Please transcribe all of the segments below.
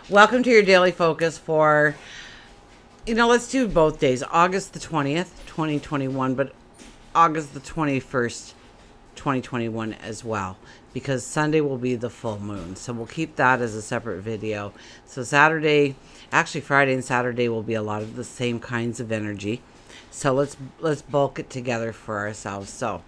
Welcome to your daily focus for, let's do both days. August the 20th, 2021, but August the 21st, 2021 as well, because Sunday will be the full moon. So we'll keep that as a separate video. So Friday and Saturday will be a lot of the same kinds of energy. So let's bulk it together for ourselves. So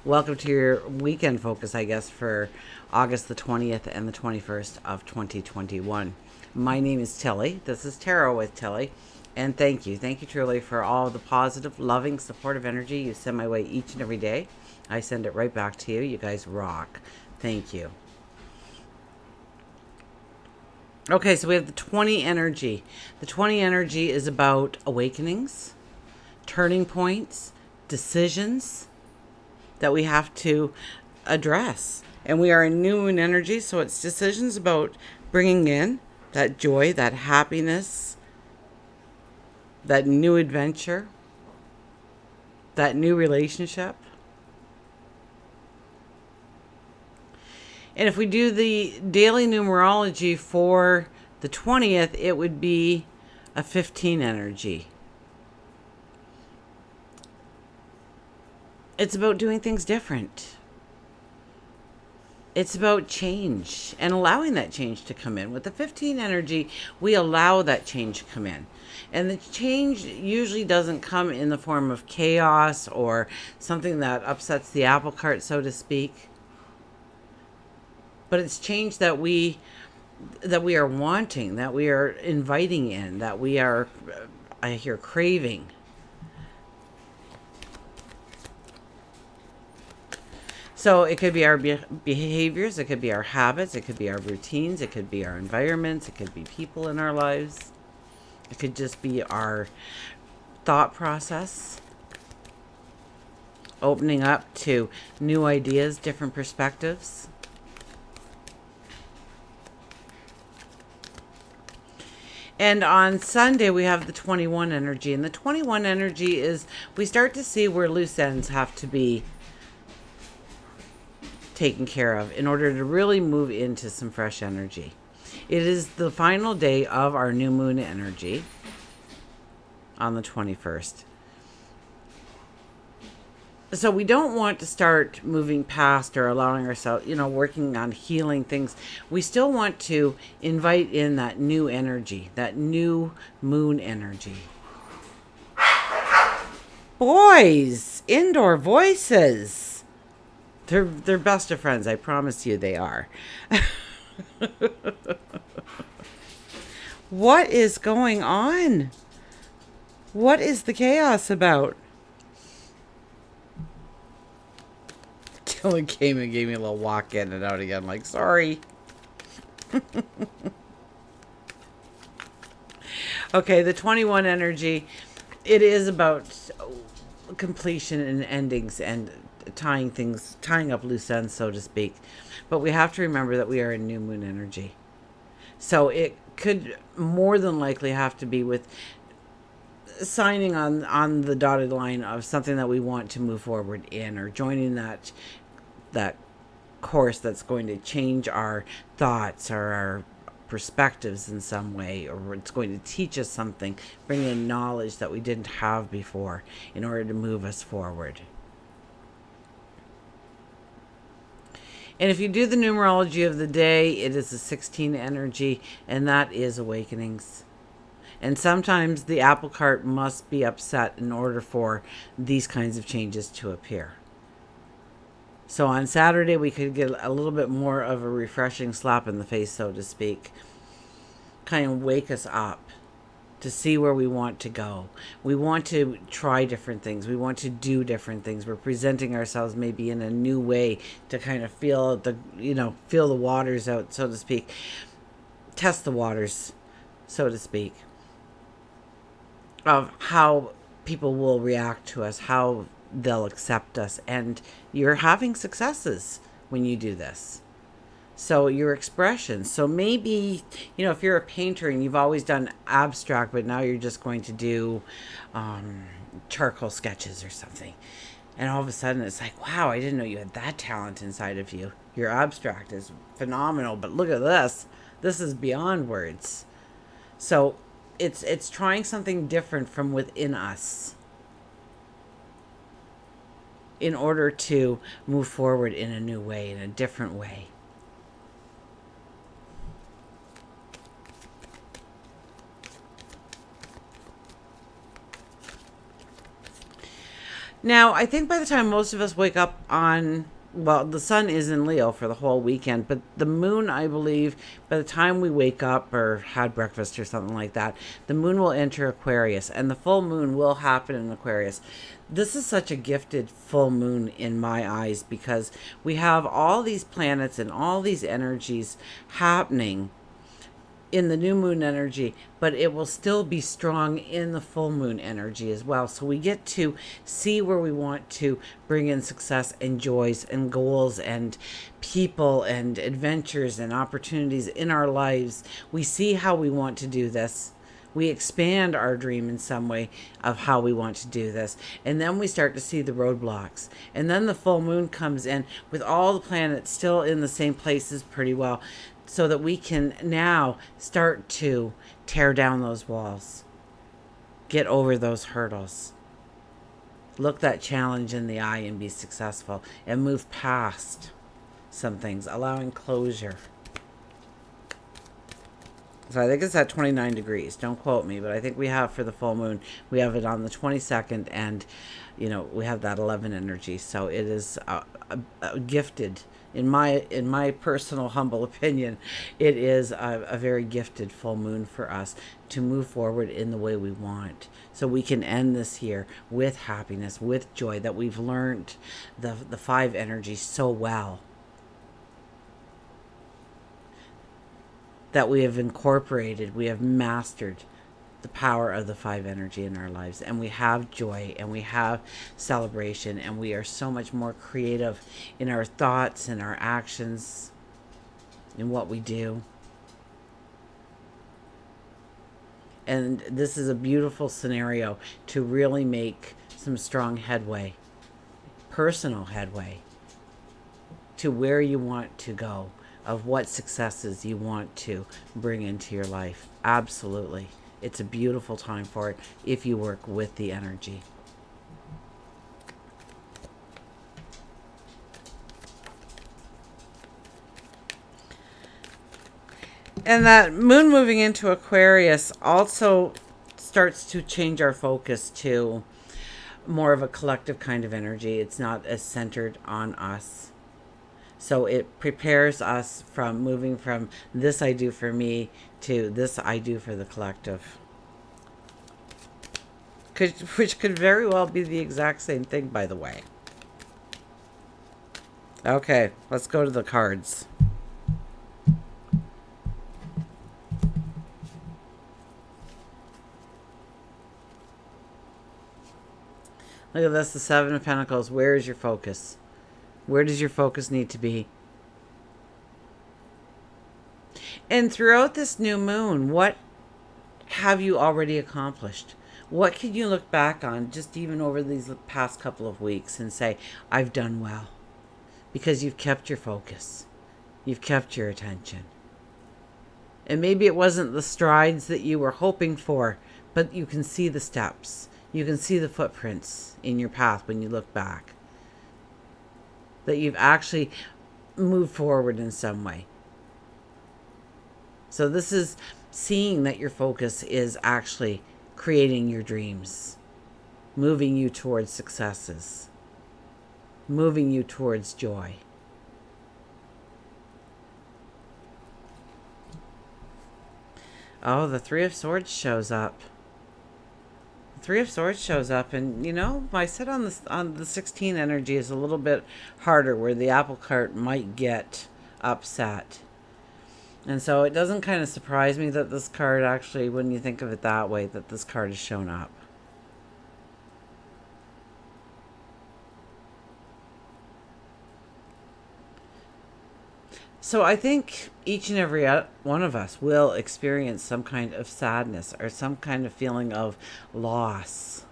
welcome to your weekend focus, I guess, for August the 20th and the 21st of 2021. My name is Tilly. This is Tarot with Tilly. And thank you. Thank you truly for all the positive, loving, supportive energy you send my way each and every day. I send it right back to you. You guys rock. Thank you. Okay, so we have the 20 energy. The 20 energy is about awakenings, turning points, decisions that we have to address. And we are in new moon energy, so it's decisions about bringing in that joy, that happiness, that new adventure, that new relationship. And if we do the daily numerology for the 20th, it would be a 15 energy. It's about doing things different. It's about change and allowing that change to come in. With the 15 energy, we allow that change to come in. And the change usually doesn't come in the form of chaos or something that upsets the apple cart, so to speak. But it's change that we are wanting, that we are inviting in, that we are, I hear, craving. So it could be our behaviors, it could be our habits, it could be our routines, it could be our environments, it could be people in our lives. It could just be our thought process. Opening up to new ideas, different perspectives. And on Sunday, we have the 21 energy. And the 21 energy is we start to see where loose ends have to be taken care of in order to really move into some fresh energy. It is the final day of our new moon energy on the 21st. So we don't want to start moving past or allowing ourselves, working on healing things. We still want to invite in that new energy, that new moon energy. Boys, indoor voices. They're best of friends. I promise you they are. What is going on? What is the chaos about? Tilly came and gave me a little walk in and out again, like, sorry. Okay, the 21 energy, it is about completion and endings and tying up loose ends, so to speak. But we have to remember that we are in new moon energy. So it could more than likely have to be with signing on the dotted line of something that we want to move forward in, or joining that course that's going to change our thoughts or our perspectives in some way, or it's going to teach us something, bring in knowledge that we didn't have before in order to move us forward. And if you do the numerology of the day, it is a 16 energy, and that is awakenings. And sometimes the apple cart must be upset in order for these kinds of changes to appear. So on Saturday, we could get a little bit more of a refreshing slap in the face, so to speak. Kind of wake us up to see where we want to go. We want to try different things. We want to do different things. We're presenting ourselves maybe in a new way to kind of feel the waters out, so to speak. Test the waters, so to speak, of how people will react to us, how they'll accept us. And you're having successes when you do this. So your expressions. So maybe, if you're a painter and you've always done abstract, but now you're just going to do charcoal sketches or something. And all of a sudden it's like, wow, I didn't know you had that talent inside of you. Your abstract is phenomenal, but look at this. This is beyond words. So it's trying something different from within us in order to move forward in a new way, in a different way. Now, I think by the time most of us wake up on, well, the sun is in Leo for the whole weekend, but the moon, I believe, by the time we wake up or had breakfast or something like that, the moon will enter Aquarius and the full moon will happen in Aquarius. This is such a gifted full moon in my eyes because we have all these planets and all these energies happening in the new moon energy, but it will still be strong in the full moon energy as well. So we get to see where we want to bring in success and joys and goals and people and adventures and opportunities in our lives. We see how we want to do this. We expand our dream in some way of how we want to do this. And then we start to see the roadblocks. And then the full moon comes in with all the planets still in the same places pretty well, so that we can now start to tear down those walls, get over those hurdles, look that challenge in the eye and be successful, and move past some things, allowing closure. So I think it's at 29 degrees. Don't quote me, but I think we have for the full moon, we have it on the 22nd, and we have that 11 energy. So it is a gifted, in my personal humble opinion, it is a very gifted full moon for us to move forward in the way we want, so we can end this year with happiness, with joy, that we've learned the five energies so well, that we have incorporated, we have mastered the power of the five energy in our lives, and we have joy and we have celebration, and we are so much more creative in our thoughts and our actions, in what we do. And this is a beautiful scenario to really make some strong headway, personal headway, to where you want to go, of what successes you want to bring into your life. Absolutely. It's a beautiful time for it if you work with the energy. And that moon moving into Aquarius also starts to change our focus to more of a collective kind of energy. It's not as centered on us. So it prepares us from moving from this I do for me to this I do for the collective. Which could very well be the exact same thing, by the way. Okay, let's go to the cards. Look at this, the Seven of Pentacles. Where is your focus? Where does your focus need to be? And throughout this new moon, what have you already accomplished? What can you look back on just even over these past couple of weeks and say, I've done well? Because you've kept your focus. You've kept your attention. And maybe it wasn't the strides that you were hoping for, but you can see the steps. You can see the footprints in your path when you look back. That you've actually moved forward in some way. So this is seeing that your focus is actually creating your dreams, moving you towards successes, moving you towards joy. Oh, the Three of Swords shows up. Three of Swords shows up, and I said on the 16 energy is a little bit harder, where the apple cart might get upset. And so it doesn't kind of surprise me that this card actually, when you think of it that way, that this card has shown up. So I think each and every one of us will experience some kind of sadness or some kind of feeling of loss.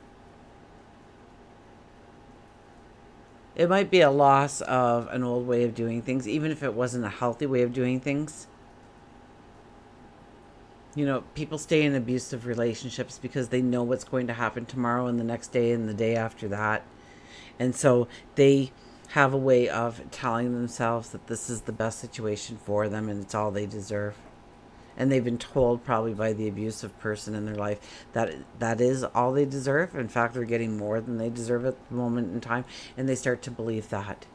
It might be a loss of an old way of doing things, even if it wasn't a healthy way of doing things. People stay in abusive relationships because they know what's going to happen tomorrow and the next day and the day after that. And so they have a way of telling themselves that this is the best situation for them and it's all they deserve. And they've been told probably by the abusive person in their life that that is all they deserve. In fact, they're getting more than they deserve at the moment in time, and they start to believe that.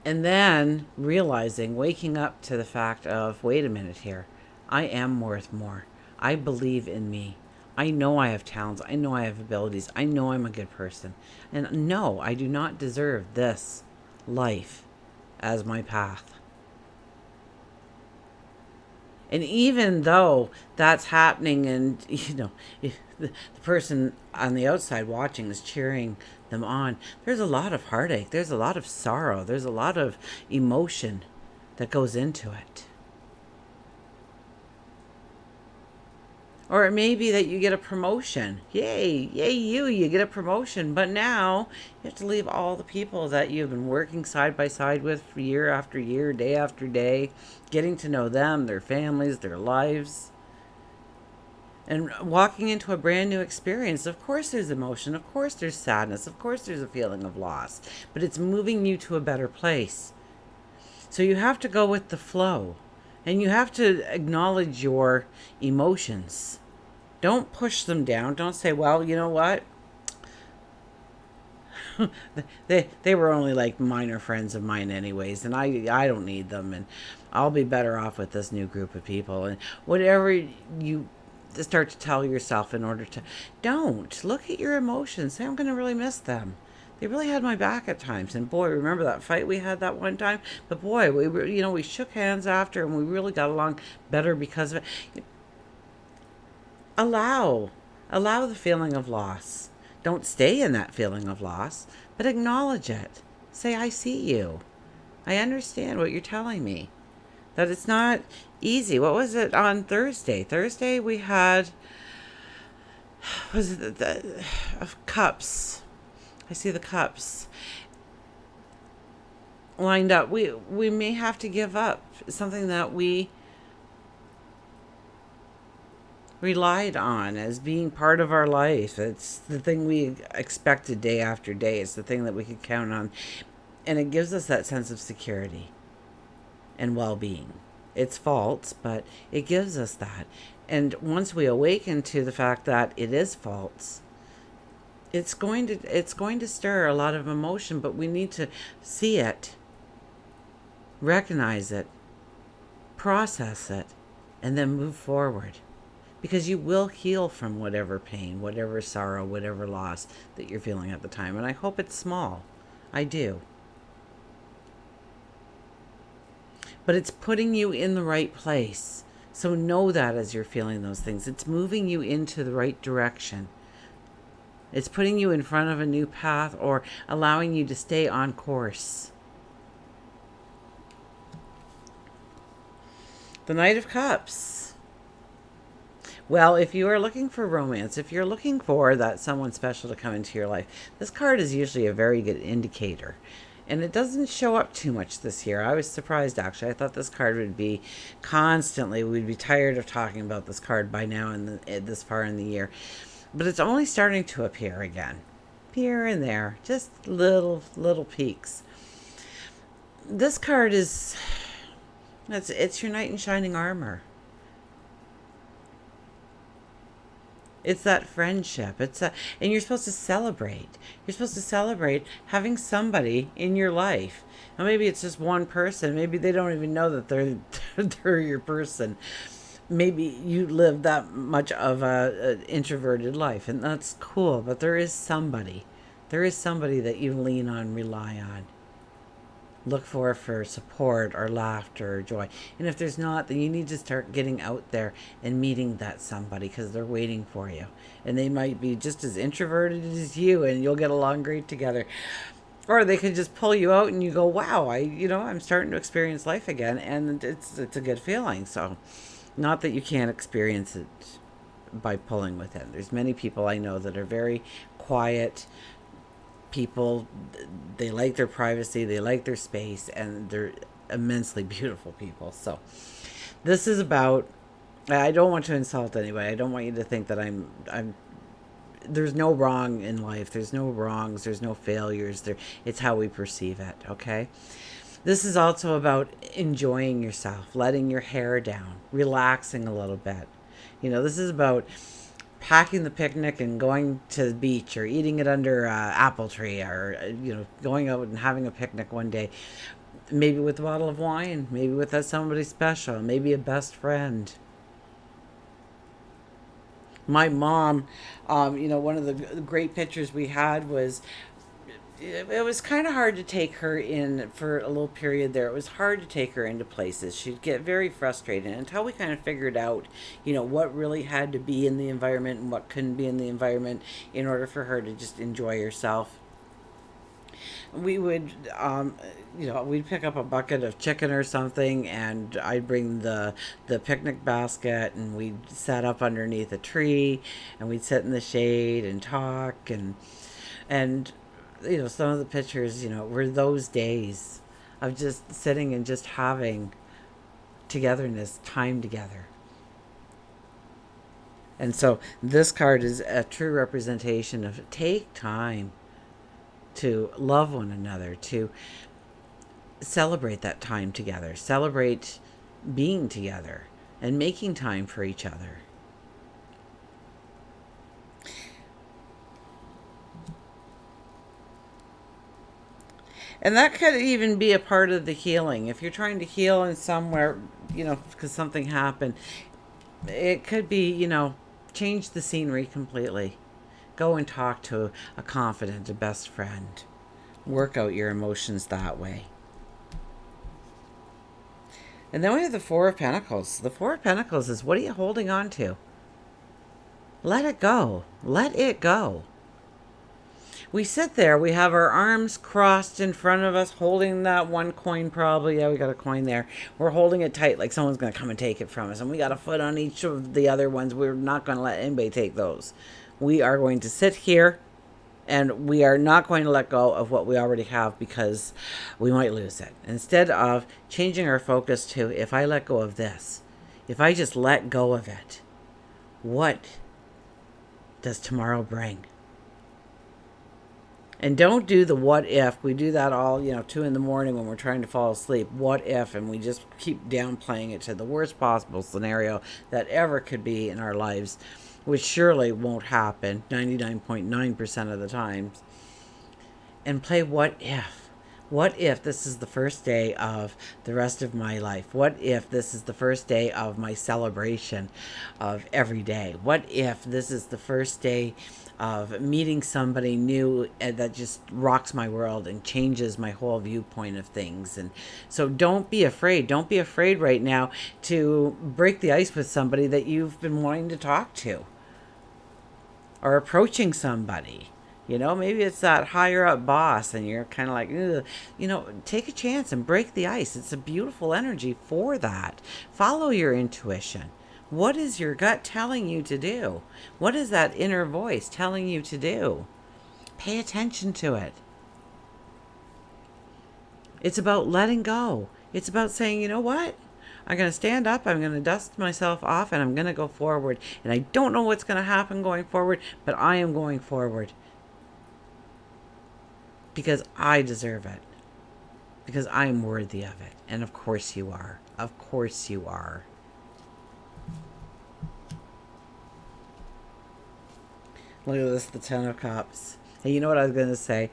And then realizing, waking up to the fact of, wait a minute here, I am worth more. I believe in me. I know I have talents. I know I have abilities. I know I'm a good person. And no, I do not deserve this life as my path. And even though that's happening and, the person on the outside watching is cheering them on, there's a lot of heartache. There's a lot of sorrow. There's a lot of emotion that goes into it. Or it may be that you get a promotion. Yay, you get a promotion. But now you have to leave all the people that you've been working side by side with for year after year, day after day, getting to know them, their families, their lives. And walking into a brand new experience. Of course there's emotion. Of course there's sadness. Of course there's a feeling of loss. But it's moving you to a better place. So you have to go with the flow. And you have to acknowledge your emotions. Don't push them down. Don't say, well, you know what? they were only like minor friends of mine anyways, and I don't need them, and I'll be better off with this new group of people. And whatever you start to tell yourself in order to... Don't. Look at your emotions. Say, I'm going to really miss them. They really had my back at times. And boy, remember that fight we had that one time? But boy, we shook hands after, and we really got along better because of it. Allow the feeling of loss. Don't stay in that feeling of loss, but acknowledge it. Say, I see you. I understand what you're telling me. That it's not easy. What was it on Thursday? Thursday we had, was it the cups? I see the cups lined up. We may have to give up something that we relied on as being part of our life. It's the thing we expected day after day. It's the thing that we could count on. And it gives us that sense of security and well-being. It's false, but it gives us that. And once we awaken to the fact that it is false, it's going to stir a lot of emotion, but we need to see it, recognize it, process it, and then move forward. Because you will heal from whatever pain, whatever sorrow, whatever loss that you're feeling at the time. And I hope it's small. I do. But it's putting you in the right place. So know that as you're feeling those things. It's moving you into the right direction. It's putting you in front of a new path or allowing you to stay on course. The Knight of Cups. Well, if you are looking for romance, if you're looking for that someone special to come into your life, this card is usually a very good indicator. And it doesn't show up too much this year. I was surprised, actually. I thought this card would be constantly, we'd be tired of talking about this card by now and this far in the year. But it's only starting to appear again. Here and there. Just little peaks. This card is... It's your knight in shining armor. It's that friendship. And you're supposed to celebrate. You're supposed to celebrate having somebody in your life. Now maybe it's just one person. Maybe they don't even know that they're your person. Maybe you live that much of an introverted life, and that's cool. But there is somebody. There is somebody that you lean on, rely on. Look for support or laughter or joy. And if there's not, then you need to start getting out there and meeting that somebody because they're waiting for you. And they might be just as introverted as you and you'll get along great together. Or they could just pull you out and you go, wow, I'm starting to experience life again. And it's a good feeling. So not that you can't experience it by pulling within. There's many people I know that are very quiet, people, they like their privacy, they like their space, and they're immensely beautiful people. So this is about, I don't want to insult anybody. I don't want you to think that I'm there's no wrong in life. There's no wrongs, there's no failures. It's how we perceive it, okay? This is also about enjoying yourself, letting your hair down, relaxing a little bit. This is about packing the picnic and going to the beach, or eating it under an apple tree, or going out and having a picnic one day, maybe with a bottle of wine, maybe with somebody special, maybe a best friend. My mom, one of the great pictures we had was, it was kind of hard to take her in for a little period there. It was hard to take her into places. She'd get very frustrated until we kind of figured out, what really had to be in the environment and what couldn't be in the environment in order for her to just enjoy herself. We would, we'd pick up a bucket of chicken or something, and I'd bring the picnic basket, and we'd set up underneath a tree, and we'd sit in the shade and talk, and some of the pictures, were those days of just sitting and just having togetherness, time together. And so this card is a true representation of take time to love one another, to celebrate that time together, celebrate being together and making time for each other. And that could even be a part of the healing. If you're trying to heal in somewhere, because something happened, it could be, change the scenery completely. Go and talk to a confidant, a best friend. Work out your emotions that way. And then we have the Four of Pentacles. The Four of Pentacles is, what are you holding on to? Let it go. Let it go. We sit there, we have our arms crossed in front of us, holding that one coin probably. Yeah, we got a coin there. We're holding it tight like someone's going to come and take it from us. And we got a foot on each of the other ones. We're not going to let anybody take those. We are going to sit here, and we are not going to let go of what we already have, because we might lose it. Instead of changing our focus to, if I let go of this, if I just let go of it, what does tomorrow bring? And don't do the what if. We do that all, 2 in the morning when we're trying to fall asleep. What if? And we just keep downplaying it to the worst possible scenario that ever could be in our lives, which surely won't happen 99.9% of the times. And play what if. What if this is the first day of the rest of my life? What if this is the first day of my celebration of every day? What if this is the first day of meeting somebody new that just rocks my world and changes my whole viewpoint of things? And so don't be afraid. Don't be afraid right now to break the ice with somebody that you've been wanting to talk to, or approaching somebody. Maybe it's that higher up boss and you're kind of like, ugh. Take a chance and break the ice. It's a beautiful energy for that. Follow your intuition. What is your gut telling you to do? What is that inner voice telling you to do? Pay attention to it. It's about letting go. It's about saying, you know what? I'm going to stand up, I'm going to dust myself off, and I'm going to go forward. And I don't know what's going to happen going forward, but I am going forward. Because I deserve it. Because I am worthy of it. And of course you are. Of course you are. Look at this, the Ten of Cups. And you know what I was going to say?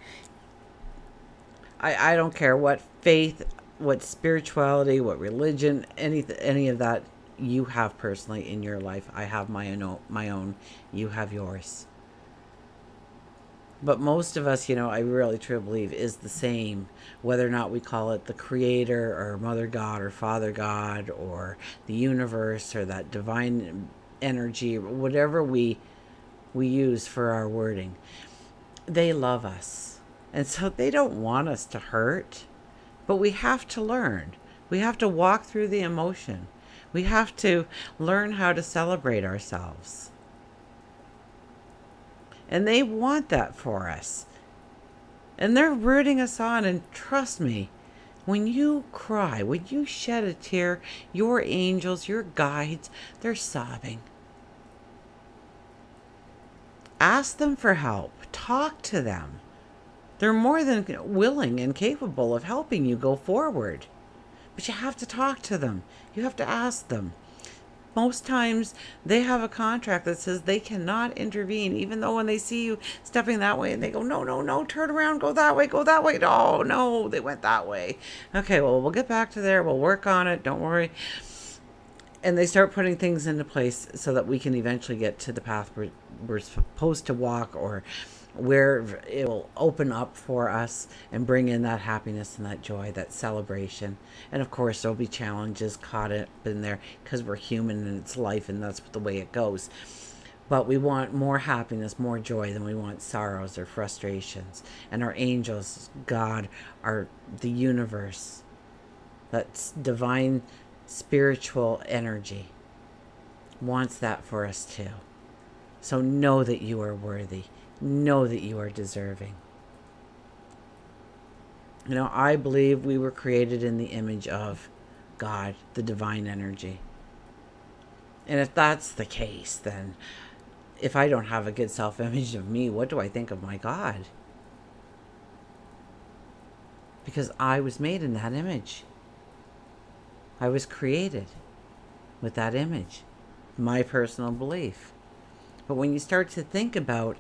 I don't care what faith, what spirituality, what religion, any of that you have personally in your life. I have my own. You have yours. But most of us, I really truly believe, is the same, whether or not we call it the Creator or Mother God or Father God or the universe or that divine energy, whatever we use for our wording. They love us. And so they don't want us to hurt, but we have to learn. We have to walk through the emotion. We have to learn how to celebrate ourselves. And they want that for us. And they're rooting us on. And trust me, when you cry, when you shed a tear, your angels, your guides, they're sobbing. Ask them for help. Talk to them. They're more than willing and capable of helping you go forward. But you have to talk to them. You have to ask them. Most times they have a contract that says they cannot intervene, even though when they see you stepping that way and they go, no, no, no, turn around, go that way, go that way. No, no, they went that way. Okay, well, we'll get back to there. We'll work on it. Don't worry. And they start putting things into place so that we can eventually get to the path we're supposed to walk, or where it will open up for us and bring in that happiness and that joy, that celebration. And of course, there'll be challenges caught up in there because we're human and it's life and that's the way it goes. But we want more happiness, more joy than we want sorrows or frustrations. And our angels, God, the universe, that's divine spiritual energy, wants that for us too. So know that you are worthy. Know that you are deserving. You know, I believe we were created in the image of God, the divine energy. And if that's the case, then if I don't have a good self-image of me, what do I think of my God? Because I was made in that image. I was created with that image. My personal belief. But when you start to think about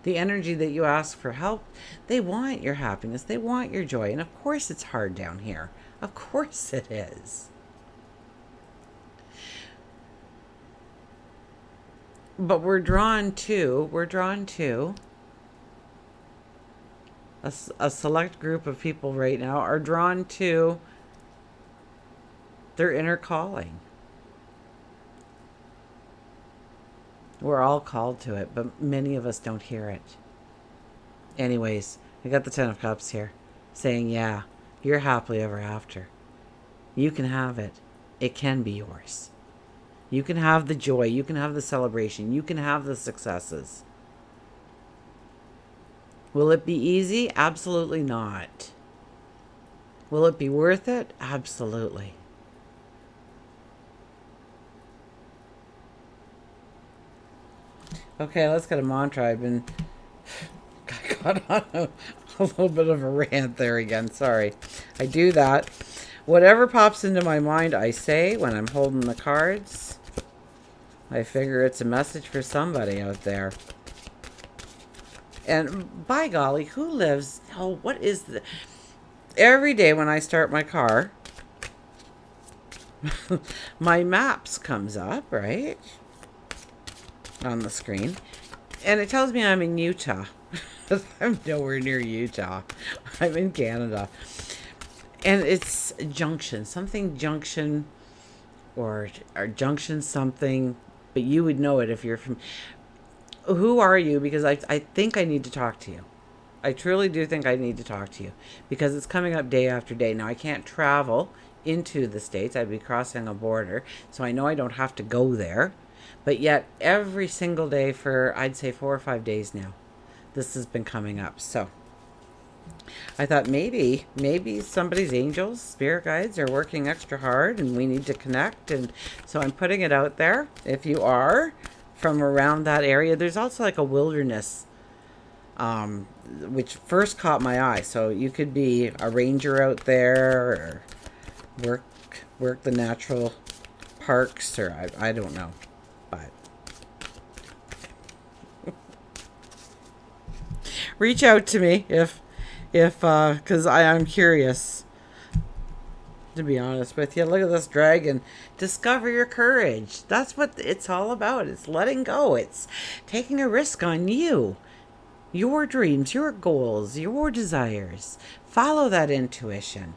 the energy that you ask for help, they want your happiness. They want your joy. And of course it's hard down here. Of course it is. But we're drawn to a select group of people right now are drawn to their inner calling. We're all called to it, but many of us don't hear it. Anyways, I got the Ten of Cups here saying, yeah, you're happily ever after. You can have it. It can be yours. You can have the joy. You can have the celebration. You can have the successes. Will it be easy? Absolutely not. Will it be worth it? Absolutely. Okay, let's get a mantra. I've been got on a little bit of a rant there again. Sorry. I do that. Whatever pops into my mind, I say when I'm holding the cards. I figure it's a message for somebody out there. And by golly, who lives... Oh, what is the... Every day when I start my car, my maps comes up, right? On the screen. And it tells me I'm in Utah. I'm nowhere near Utah. I'm in Canada. And it's junction. Something junction or junction something. But you would know it if you're from... Who are you? Because I think I need to talk to you. I truly do think I need to talk to you. Because it's coming up day after day. Now, I can't travel into the States. I'd be crossing a border. So I know I don't have to go there. But yet, every single day for, I'd say, 4 or 5 days now, this has been coming up. So, I thought maybe somebody's angels, spirit guides are working extra hard and we need to connect. And so I'm putting it out there. If you are from around that area, there's also like a wilderness, which first caught my eye. So you could be a ranger out there or work the natural parks, or I don't know. But reach out to me if because I'm curious, to be honest with you. Look at this dragon. Discover your courage. That's what it's all about. It's letting go. It's taking a risk on you, your dreams, your goals, your desires. Follow that intuition.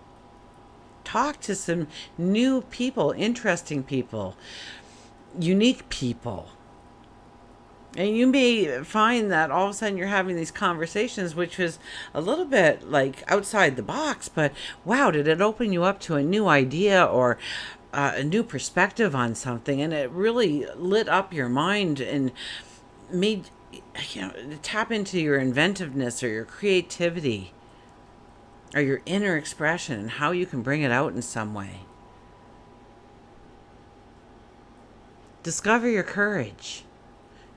Talk to some new people, interesting people, unique people. And you may find that all of a sudden you're having these conversations, which was a little bit like outside the box, but wow, did it open you up to a new idea or a new perspective on something? And it really lit up your mind and made tap into your inventiveness or your creativity or your inner expression and how you can bring it out in some way. Discover your courage.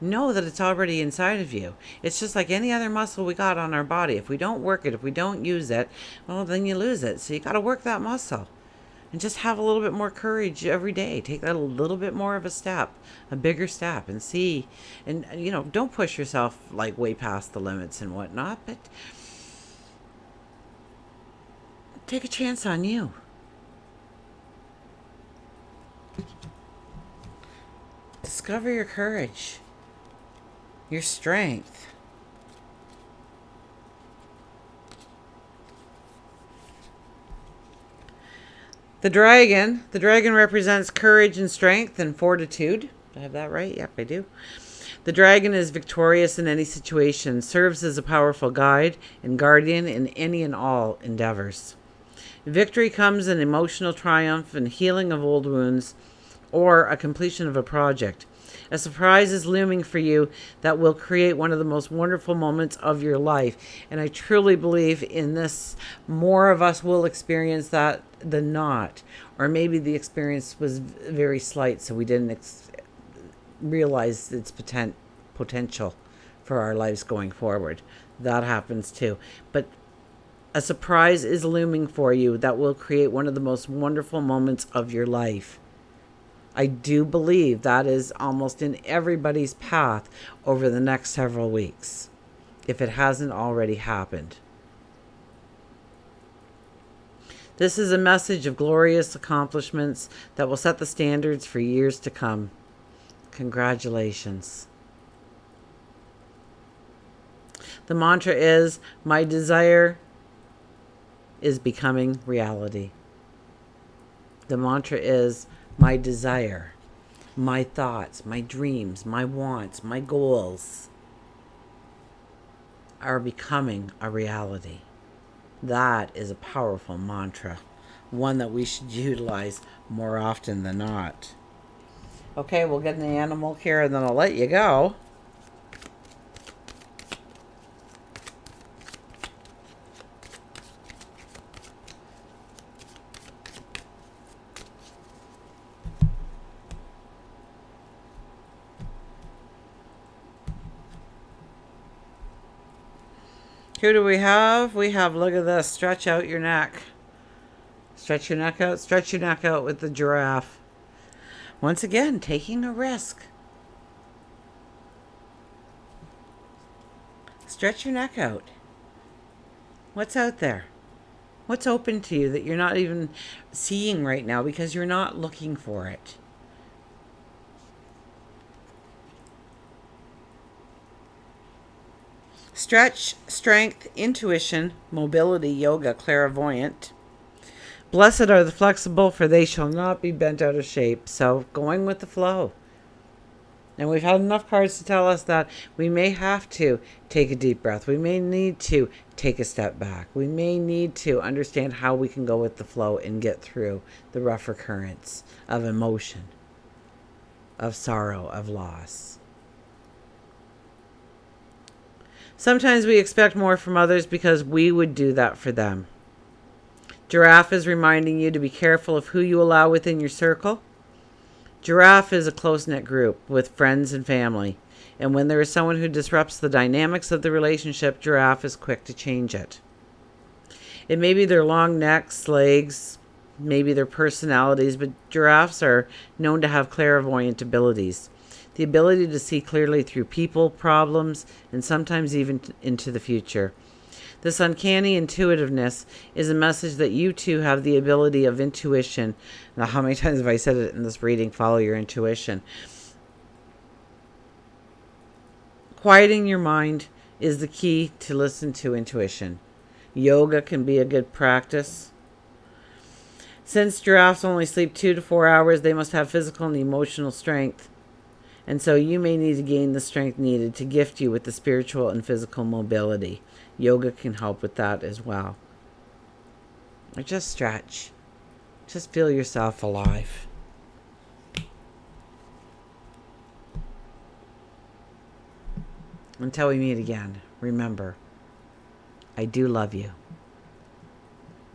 Know that it's already inside of you. It's just like any other muscle we got on our body. If we don't work it, if we don't use it, well, then you lose it. So you got to work that muscle and just have a little bit more courage every day. Take that a little bit more of a step, a bigger step, and see. And, don't push yourself like way past the limits and whatnot, but take a chance on you. Discover your courage, your strength. The dragon represents courage and strength and fortitude. Do I have that right? Yep, I do. The dragon is victorious in any situation, serves as a powerful guide and guardian in any and all endeavors. Victory comes in emotional triumph and healing of old wounds or a completion of a project. A surprise is looming for you that will create one of the most wonderful moments of your life. And I truly believe in this. More of us will experience that than not. Or maybe the experience was very slight, so we didn't realize its potential for our lives going forward. That happens too. But a surprise is looming for you that will create one of the most wonderful moments of your life. I do believe that is almost in everybody's path over the next several weeks, if it hasn't already happened. This is a message of glorious accomplishments that will set the standards for years to come. Congratulations. The mantra is, my desire is becoming reality. The mantra is, my desire, my thoughts, my dreams, my wants, my goals are becoming a reality. That is a powerful mantra, one that we should utilize more often than not. Okay, we'll get an animal here and then I'll let you go. Who do we have? We have, look at this, stretch out your neck. Stretch your neck out with the giraffe. Once again, taking a risk. Stretch your neck out. What's out there? What's open to you that you're not even seeing right now because you're not looking for it? Stretch, strength, intuition, mobility, yoga, clairvoyant. Blessed are the flexible, for they shall not be bent out of shape. So going with the flow. And we've had enough cards to tell us that we may have to take a deep breath. We may need to take a step back. We may need to understand how we can go with the flow and get through the rougher currents of emotion, of sorrow, of loss. Sometimes we expect more from others because we would do that for them. Giraffe is reminding you to be careful of who you allow within your circle. Giraffe is a close-knit group with friends and family. And when there is someone who disrupts the dynamics of the relationship, Giraffe is quick to change it. It may be their long necks, legs, maybe their personalities, but giraffes are known to have clairvoyant abilities. The ability to see clearly through people, problems, and sometimes even into the future. This uncanny intuitiveness is a message that you too have the ability of intuition. Now, how many times have I said it in this reading? Follow your intuition. Quieting your mind is the key to listen to intuition. Yoga can be a good practice. Since giraffes only sleep 2 to 4 hours, they must have physical and emotional strength. And so you may need to gain the strength needed to gift you with the spiritual and physical mobility. Yoga can help with that as well. Or just stretch. Just feel yourself alive. Until we meet again, remember, I do love you.